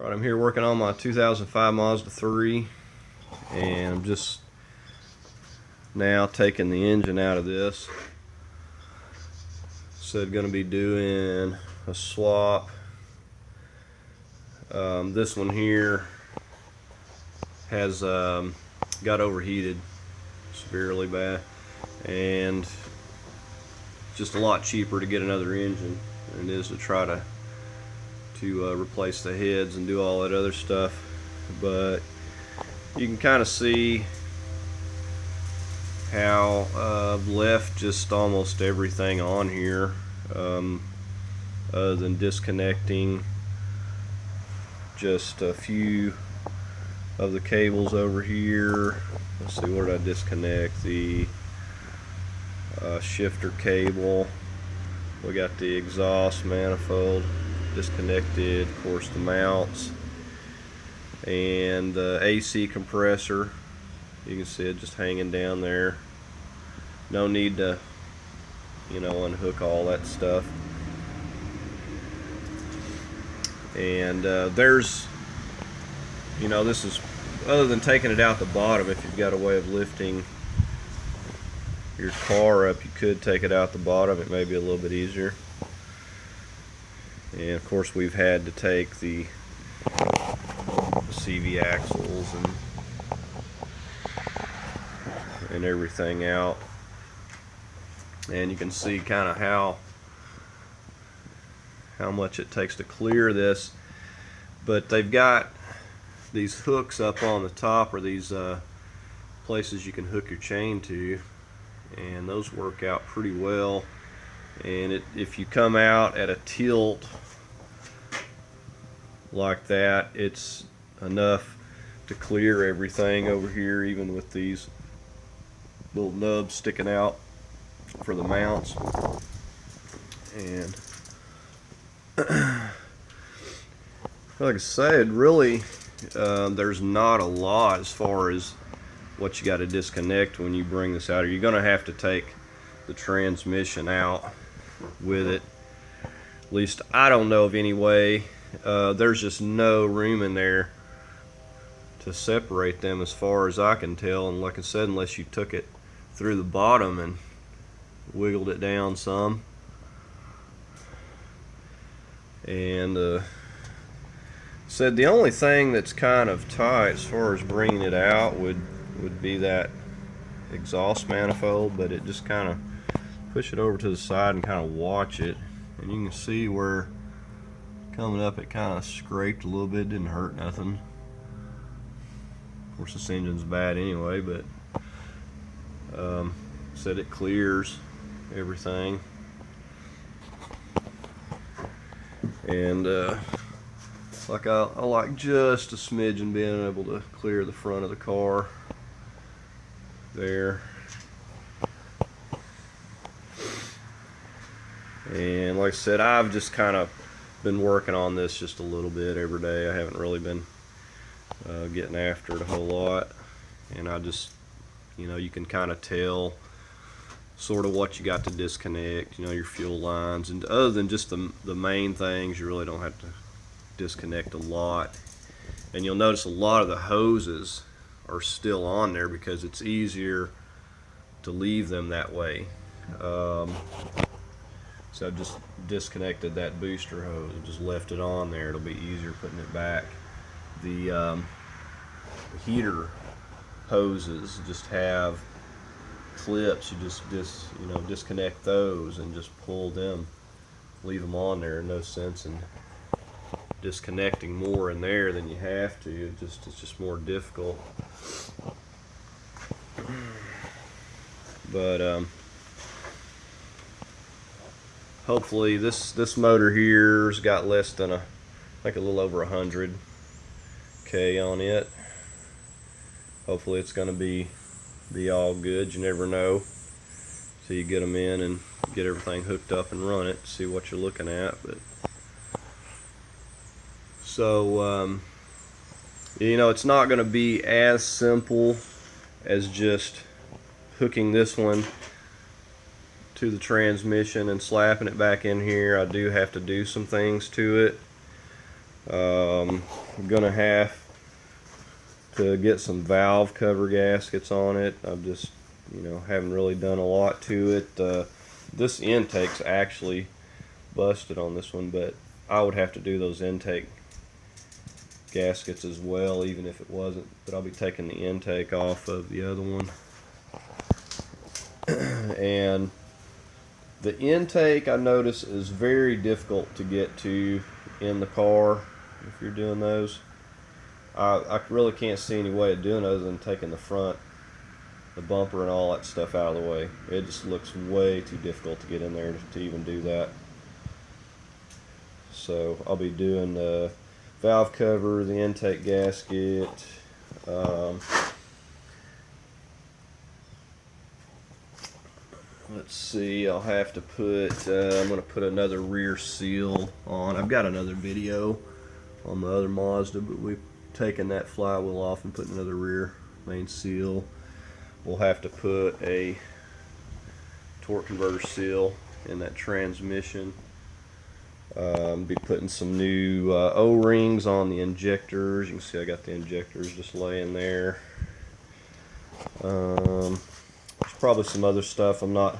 Right, I'm here working on my 2005 Mazda 3, and I'm just now taking the engine out of this. Said going to be doing a swap. This one here has got overheated severely bad, and just a lot cheaper to get another engine than it is to try to replace the heads and do all that other stuff. But you can kind of see how I've left just almost everything on here, other than disconnecting just a few of the cables over here. Let's see, where did I disconnect? The shifter cable. We got the exhaust manifold disconnected, of course the mounts, and the AC compressor. You can see it just hanging down there. No need to, unhook all that stuff. And there's, this is, other than taking it out the bottom, if you've got a way of lifting your car up, you could take it out the bottom. It may be a little bit easier. And of course we've had to take the CV axles and everything out, and you can see kind of how much it takes to clear this. But they've got these hooks up on the top, or these places you can hook your chain to, and those work out pretty well. And if you come out at a tilt like that, it's enough to clear everything over here, even with these little nubs sticking out for the mounts. And like I said, really there's not a lot as far as what you got to disconnect when you bring this out. You're going to have to take the transmission out with it. At least I don't know of any way. There's just no room in there to separate them as far as I can tell, and like I said, unless you took it through the bottom and wiggled it down some. And said the only thing that's kind of tight as far as bringing it out would be that exhaust manifold, but it just kind of push it over to the side and kind of watch it, and you can see where coming up it kind of scraped a little bit. Didn't hurt nothing. Of course this engine's bad anyway, but said it clears everything. And like I like just a smidgen being able to clear the front of the car there. And like I said, I've just kind of been working on this just a little bit every day. I haven't really been getting after it a whole lot, and I just, you can kind of tell sort of what you got to disconnect, your fuel lines, and other than just the main things, you really don't have to disconnect a lot. And you'll notice a lot of the hoses are still on there because it's easier to leave them that way. So I've just disconnected that booster hose and just left it on there. It'll be easier putting it back. The heater hoses just have clips. You just disconnect those and just pull them, leave them on there. No sense in disconnecting more in there than you have to. It's just more difficult. But hopefully this motor here's got less than I think a little over 100 K on it. Hopefully it's going to be all good. You never know. So you get them in and get everything hooked up and run it, see what you're looking at. But so it's not going to be as simple as just hooking this one to the transmission and slapping it back in here. I do have to do some things to it. I'm gonna have to get some valve cover gaskets on it. I've just, haven't really done a lot to it. This intake's actually busted on this one, but I would have to do those intake gaskets as well, even if it wasn't. But I'll be taking the intake off of the other one. And the intake, I notice, is very difficult to get to in the car if you're doing those. I really can't see any way of doing other than taking the front, the bumper and all that stuff out of the way. It just looks way too difficult to get in there to even do that. So I'll be doing the valve cover, the intake gasket, let's see, I'll have to put, I'm going to put another rear seal on. I've got another video on the other Mazda, but we've taken that flywheel off and put another rear main seal. We'll have to put a torque converter seal in that transmission. Be putting some new O-rings on the injectors. You can see I got the injectors just laying there. There's probably some other stuff I'm not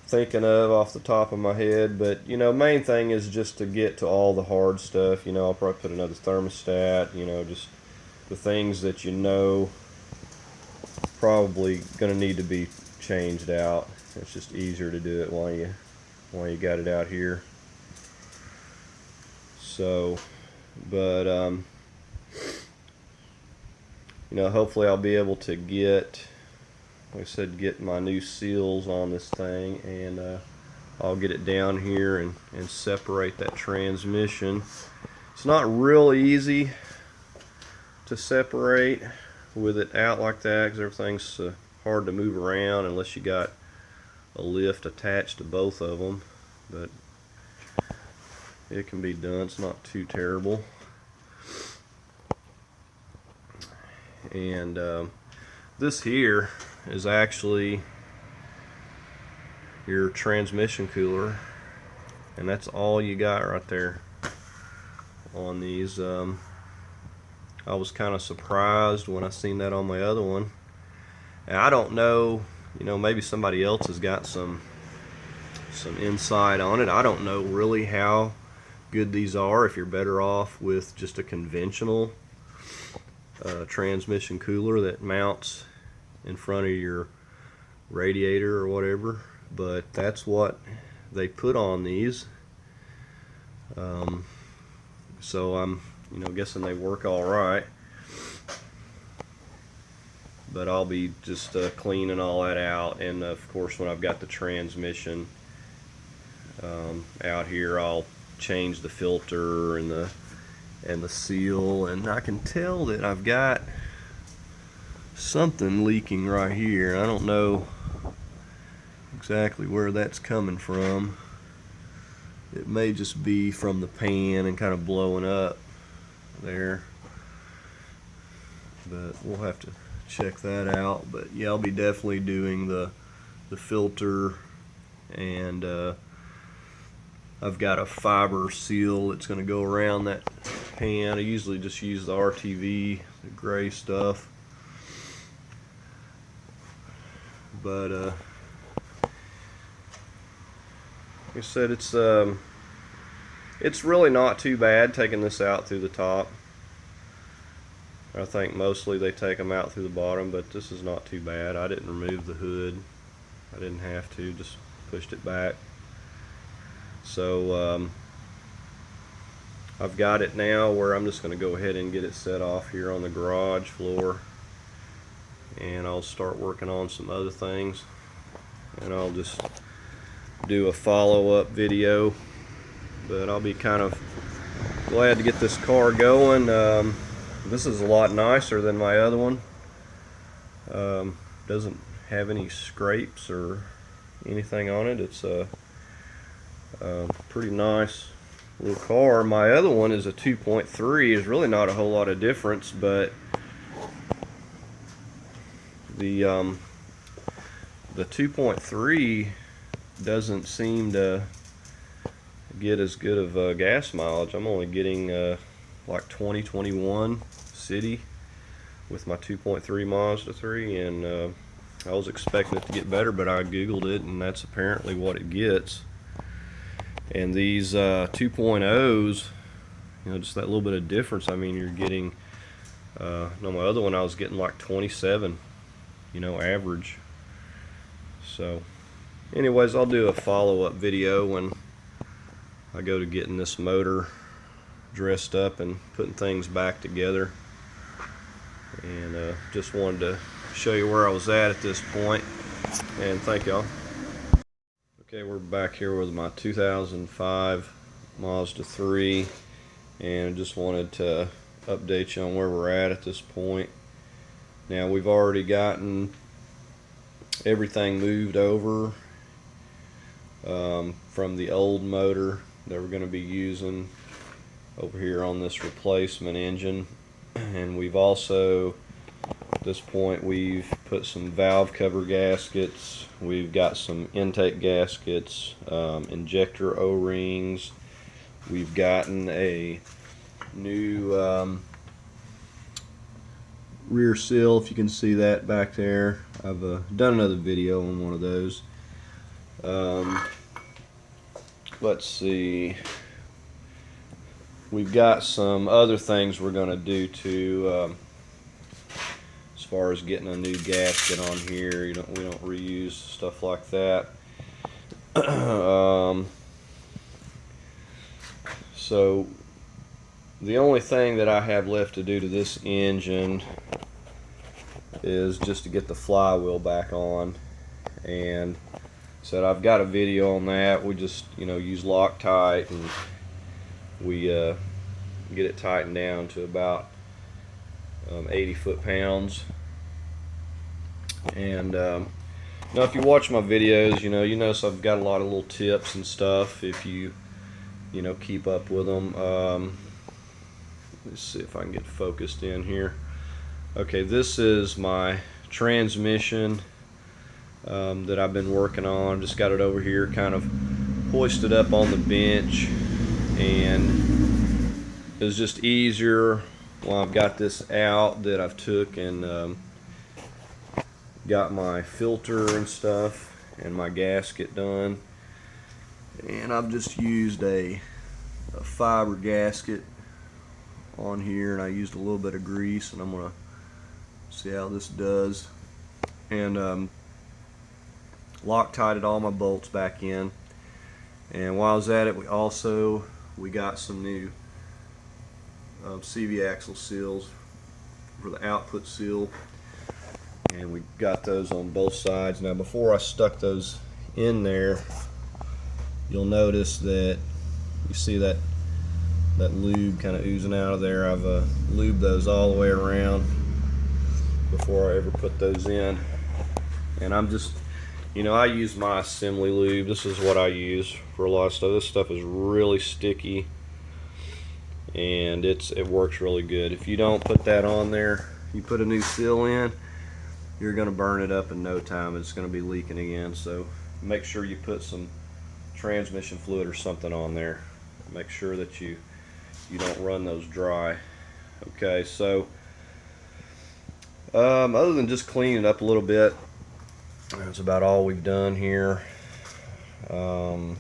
thinking of off the top of my head, but main thing is just to get to all the hard stuff. I'll probably put another thermostat, just the things that probably gonna need to be changed out. It's just easier to do it while you got it out here. So, but hopefully I'll be able to get, like I said, get my new seals on this thing, and I'll get it down here and separate that transmission. It's not real easy to separate with it out like that, because everything's hard to move around unless you got a lift attached to both of them, but it can be done. It's not too terrible. And this here is actually your transmission cooler, and that's all you got right there on these. I was kind of surprised when I seen that on my other one, and I don't know, maybe somebody else has got some insight on it. I don't know really how good these are, if you're better off with just a conventional transmission cooler that mounts in front of your radiator or whatever, but that's what they put on these. So I'm guessing they work all right, but I'll be just cleaning all that out, and of course when I've got the transmission out here, I'll change the filter and the seal, and I can tell that I've got something leaking right here. I don't know exactly where that's coming from. It may just be from the pan and kind of blowing up there, but we'll have to check that out. But yeah, I'll be definitely doing the filter, and I've got a fiber seal that's going to go around that pan. I usually just use the RTV, the gray stuff, but like I said, it's really not too bad taking this out through the top. I think mostly they take them out through the bottom, but this is not too bad. I didn't remove the hood. I didn't have to, just pushed it back. So I've got it now where I'm just going to go ahead and get it set off here on the garage floor, and I'll start working on some other things, and I'll just do a follow-up video. But I'll be kind of glad to get this car going. This is a lot nicer than my other one. Doesn't have any scrapes or anything on it. It's a pretty nice little car. My other one is a 2.3. Is really not a whole lot of difference, but the 2.3 doesn't seem to get as good of gas mileage. I'm only getting like 20-21 city with my 2.3 Mazda 3, and I was expecting it to get better, but I googled it and that's apparently what it gets. And these 2.0s, just that little bit of difference, I mean, you're getting no, my other one I was getting like 27, average. So anyways, I'll do a follow-up video when I go to getting this motor dressed up and putting things back together. And just wanted to show you where I was at this point, and thank y'all. Okay, we're back here with my 2005 Mazda 3, and just wanted to update you on where we're at this point. Now, we've already gotten everything moved over from the old motor that we're going to be using over here on this replacement engine. And we've also, at this point, we've put some valve cover gaskets, we've got some intake gaskets, injector O-rings, we've gotten a new rear seal, if you can see that back there. I've done another video on one of those. Let's see. We've got some other things we're going to do to, as far as getting a new gasket on here. We don't reuse stuff like that. So the only thing that I have left to do to this engine is just to get the flywheel back on, and so I've got a video on that. We just use Loctite, and we get it tightened down to about 80 foot-pounds. And now if you watch my videos, you notice I've got a lot of little tips and stuff if you keep up with them. Let's see if I can get focused in here. Okay, this is my transmission that I've been working on. Just got it over here kind of hoisted up on the bench, and it's just easier while I've got this out that I've took and got my filter and stuff and my gasket done. And I've just used a fiber gasket on here, and I used a little bit of grease, and I'm gonna see how this does. And Loctited all my bolts back in. And while I was at it, we got some new CV axle seals for the output seal, and we got those on both sides. Now, before I stuck those in there, you'll notice that you see that lube kind of oozing out of there. I've lubed those all the way around before I ever put those in. And I'm just, I use my assembly lube. This is what I use for a lot of stuff. This stuff is really sticky, and it works really good. If you don't put that on there, you put a new seal in, you're going to burn it up in no time. It's going to be leaking again. So make sure you put some transmission fluid or something on there. Make sure that you don't run those dry. Okay, so other than just cleaning it up a little bit, that's about all we've done here. Like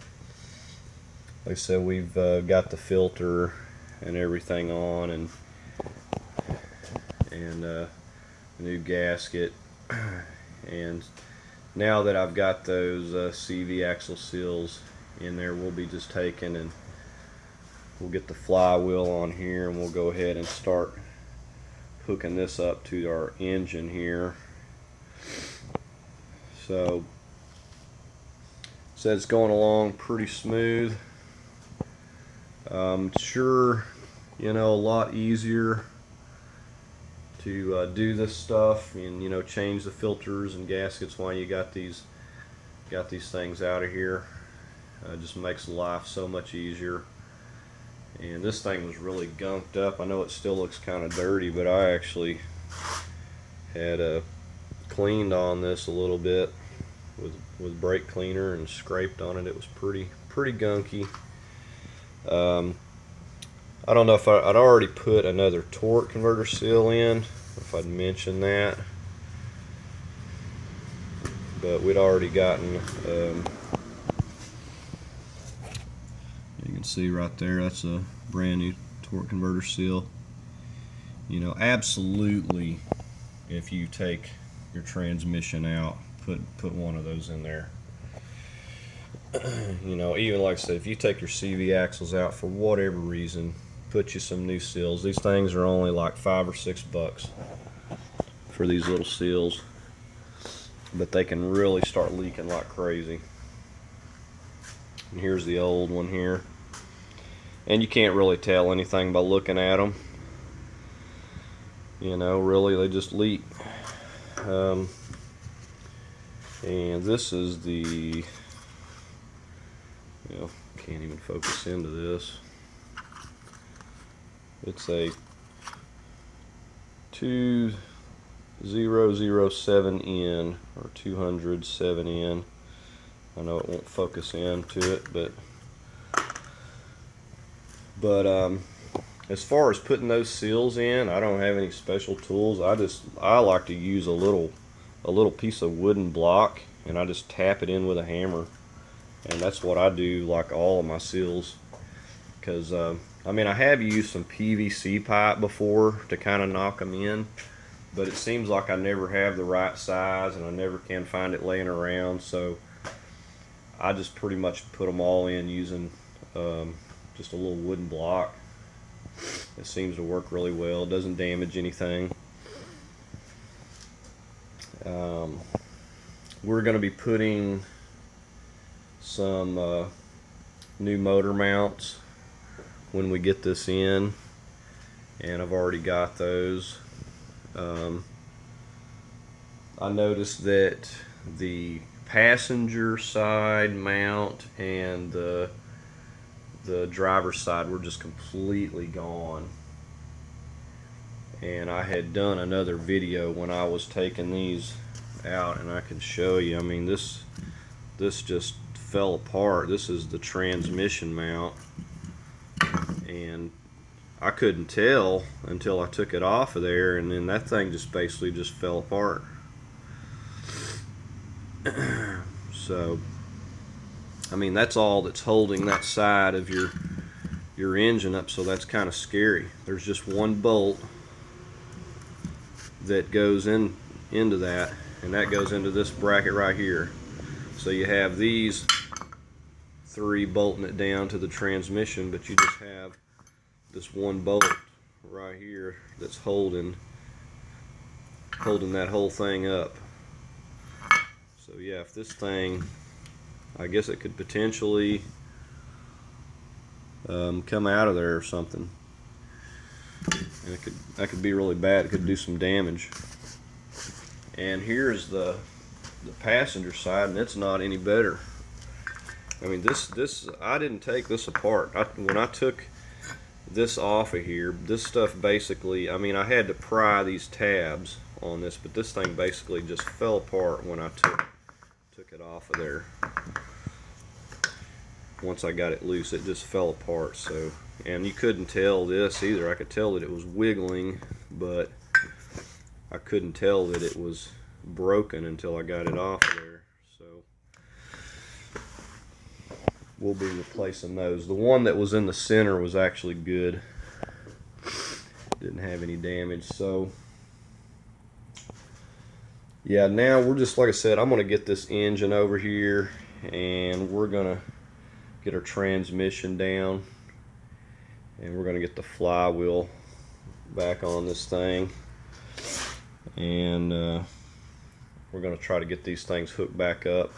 I said, we've got the filter and everything on, and the new gasket. And now that I've got those CV axle seals in there, we'll be just taking and we'll get the flywheel on here, and we'll go ahead and start hooking this up to our engine here. So it's going along pretty smooth. Sure, a lot easier to do this stuff and change the filters and gaskets while you got these things out of here. Just makes life so much easier. And this thing was really gunked up. I know it still looks kind of dirty, but I actually had cleaned on this a little bit with brake cleaner and scraped on it. It was pretty gunky. I don't know if I'd already put another torque converter seal in, if I'd mentioned that, but we'd already gotten, you can see right there, that's a brand new torque converter seal. You know, absolutely, if you take your transmission out, put one of those in there. You know, even like I said, if you take your CV axles out for whatever reason, put you some new seals. These things are only like $5 or $6 for these little seals, but they can really start leaking like crazy. And here's the old one here, and you can't really tell anything by looking at them. You know, really, they just leak. And this is the, you know, can't even focus into this. It's a 2007N or 207N. I know it won't focus into it, but as far as putting those seals in, I don't have any special tools. I like to use a little piece of wooden block, and I just tap it in with a hammer, and that's what I do like all of my seals. Because I mean, I have used some PVC pipe before to kind of knock them in, but it seems like I never have the right size, and I never can find it laying around. So I just pretty much put them all in using just a little wooden block. It seems to work really well. It doesn't damage anything. We're going to be putting some new motor mounts when we get this in, and I've already got those. I noticed that the passenger side mount and the driver's side were just completely gone, and I had done another video when I was taking these out, and I can show you. I mean, this just fell apart. This is the transmission mount, and I couldn't tell until I took it off of there, and then that thing just basically just fell apart. So I mean, that's all that's holding that side of your engine up, so that's kind of scary. There's just one bolt that goes into that, and that goes into this bracket right here. So you have these three bolting it down to the transmission, but you just have this one bolt right here that's holding that whole thing up. So yeah, if this thing, I guess it could potentially come out of there or something, and that could be really bad. It could do some damage. And here's the passenger side, and it's not any better. I mean, this I didn't take this apart. When I took this off of here, this stuff basically, I mean, I had to pry these tabs on this, but this thing basically just fell apart when I took it off of there. Once I got it loose, it just fell apart. So, and you couldn't tell this either. I could tell that it was wiggling, but I couldn't tell that it was broken until I got it off of there. So we'll be replacing those. The one that was in the center was actually good. Didn't have any damage. So yeah, now we're just, like I said, I'm going to get this engine over here, and we're going to get our transmission down, and we're going to get the flywheel back on this thing, and we're going to try to get these things hooked back up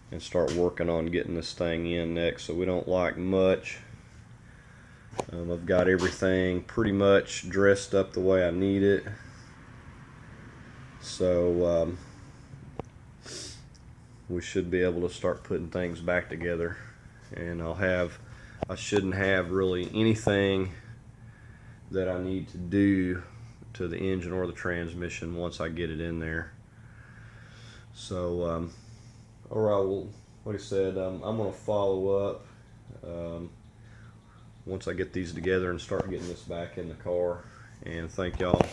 and start working on getting this thing in next. So we don't like much. I've got everything pretty much dressed up the way I need it. So we should be able to start putting things back together, and I shouldn't have really anything that I need to do to the engine or the transmission once I get it in there. So all right, well, like I said, I'm going to follow up once I get these together and start getting this back in the car. And thank y'all